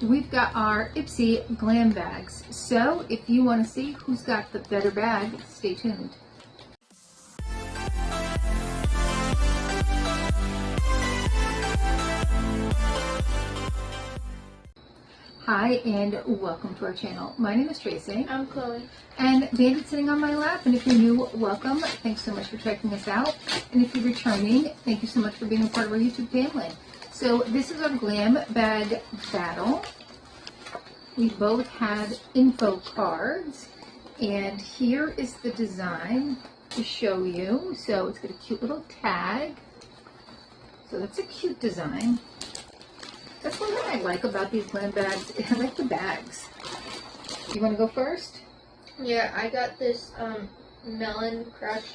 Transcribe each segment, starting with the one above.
we've got our Ipsy Glam bags. So if you want to see who's got the better bag, stay tuned. Hi and welcome to our channel. My name is Tracy. I'm Chloe. And Bandit's sitting on my lap, and if you're new, welcome. Thanks so much for checking us out. And if you're returning, thank you so much for being a part of our YouTube family. So this is our Glam Bag battle. We both had info cards, and here is the design to show you. So it's got a cute little tag. So that's a cute design. That's one thing I like about these Glam bags. I like the bags. You want to go first? Yeah, I got this Melon Crush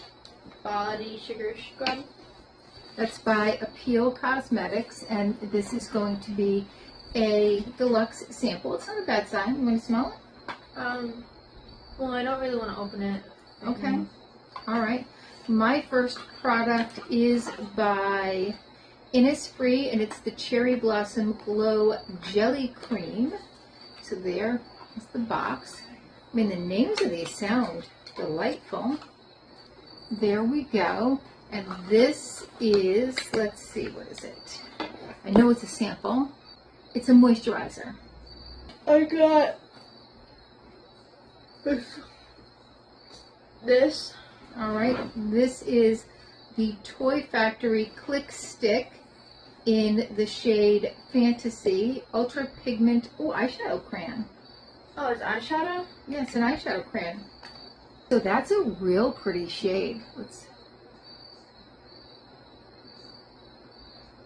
Body Sugar Scrub. That's by Appeal Cosmetics, and this is going to be a deluxe sample. It's not a bad sign. You want to smell it? Well, I don't really want to open it. Okay. All right. My first product is by Innisfree, and it's the Cherry Blossom Glow Jelly Cream. So there is the box. I mean, the names of these sound delightful. There we go. And this is, let's see, what is it? I know it's a sample. It's a moisturizer. I got this. All right. This is the Toy Factory Click Stick in the shade Fantasy Ultra Pigment eyeshadow crayon. Oh, it's eyeshadow? Yes, an eyeshadow crayon. So that's a real pretty shade.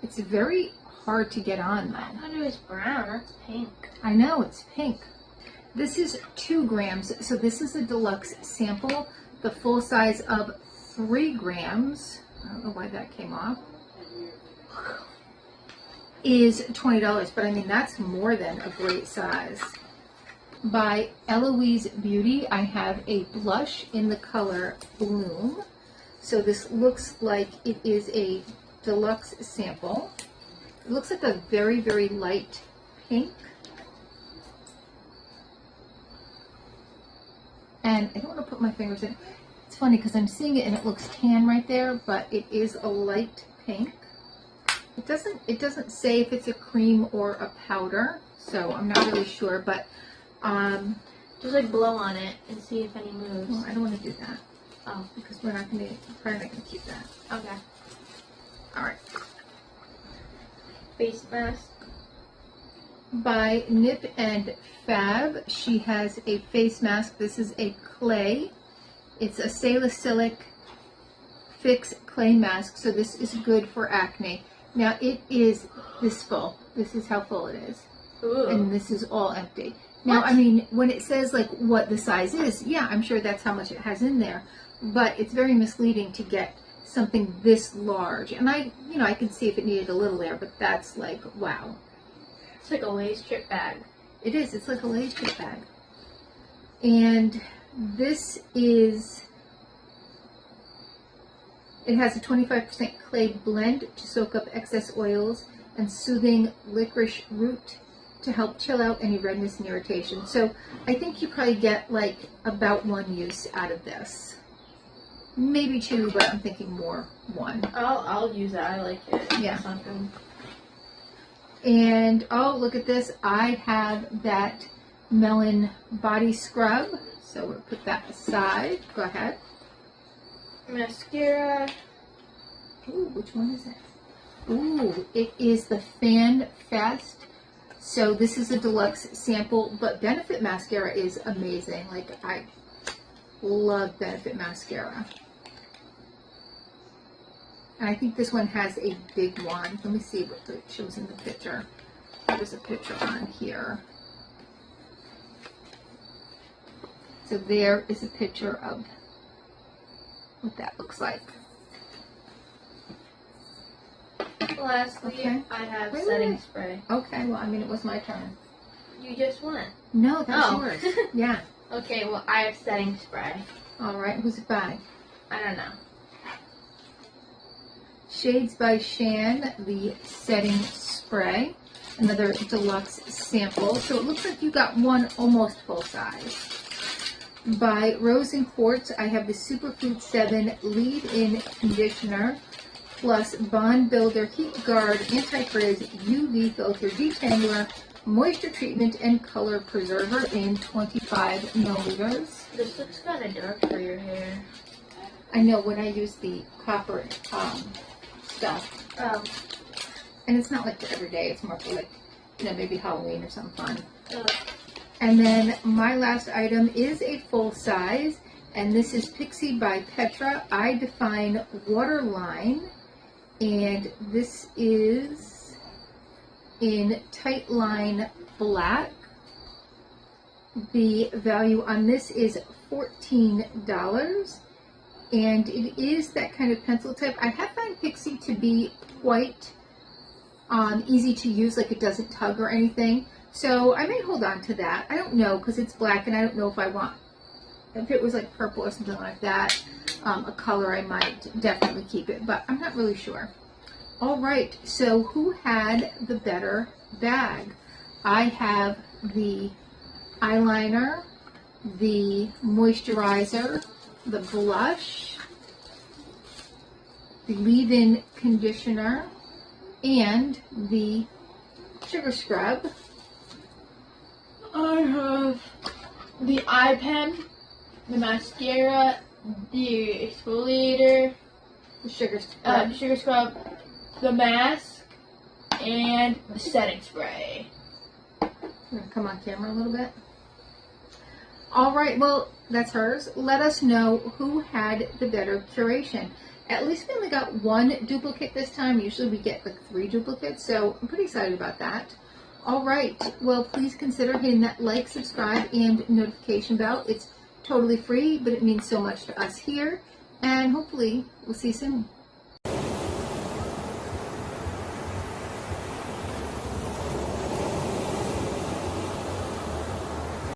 It's very hard to get on though. I thought it was brown. That's pink. I know, it's pink. This is 2 grams, so this is a deluxe sample. The full size of 3 grams, I don't know why that came off, is $20, but I mean, that's more than a great size. By Eloise Beauty, I have a blush in the color Bloom. So this looks like it is a deluxe sample. It looks like a very, very light pink. And I don't want to put my fingers in. It's funny because I'm seeing it and it looks tan right there, but it is a light pink. It doesn't say if it's a cream or a powder, so I'm not really sure, but just like blow on it and see if any moves. well, I don't want to do that. Oh, Because we're not going to, probably not going to keep that. okay. Alright. Face mask. By Nip and Fab, she has a face mask. This is a clay. It's a salicylic fix clay mask, so this is good for acne. Now it is this full. This is how full it is. Ooh. And this is all empty. Now, What? I mean, when it says like what the size is, yeah, I'm sure that's how much it has in there. But it's very misleading to get something this large. And I can see if it needed a little there, but that's like, wow. It's like a Lay's chip bag. It is. It's like a Lay's chip bag. And this is, it has a 25% clay blend to soak up excess oils and soothing licorice root to help chill out any redness and irritation. So I think you probably get like about 1 use out of this. Maybe 2, but I'm thinking more 1. I'll use that. I like it. Yeah. Something. And oh, look at this. I have that Melon body scrub. So we'll put that aside. Go ahead. Mascara. Ooh, which one is it? Ooh, it is the Fan Fest. So this is a deluxe sample, but Benefit mascara is amazing. Like, I love Benefit mascara. And I think this one has a big one. Let me see what it shows in the picture. There's a picture on here. So there is a picture of what that looks like. Lastly, Okay. I have Wait, setting wait. spray. Okay, well, I mean, it was my turn. You just went. No, that's Oh. yours. Yeah. Okay, well, I have setting spray. All right, who's it by? I don't know. Shades by Shan, the setting spray. another deluxe sample. So it looks like you got one almost full size. By Rose and Quartz, I have the Superfood 7 Leave-In Conditioner plus Bond Builder Heat Guard Anti-Frizz UV Filter Detangler Moisture Treatment and Color Preserver in 25 milliliters. This looks kind of dark for your hair. I know when I use the copper stuff. Oh. And it's not like for every day, it's more for like, you know, maybe Halloween or something fun. Oh. And then my last item is a full size, and this is Pixie by Petra I Define Waterline, and this is in Tight Line Black. The value on this is $14, and it is that kind of pencil tip. I have found Pixie to be quite easy to use, like it doesn't tug or anything. So I may hold on to that. I don't know, because it's black and I don't know if I want, if it was like purple or something like that, a color, I might definitely keep it, but I'm not really sure. All right, so who had the better bag? I have the eyeliner, the moisturizer, the blush, the leave-in conditioner, and the sugar scrub. I have the eye pen, the mascara, the exfoliator, The sugar sugar scrub, the mask, and the setting spray. I'm gonna come on camera a little bit. All right, well, that's hers. Let us know who had the better curation. At least we only got one duplicate this time. Usually we get like 3 duplicates, so I'm pretty excited about that. All right, well, please consider hitting that like, subscribe, and notification bell. It's totally free, but it means so much to us here, and hopefully we'll see you soon.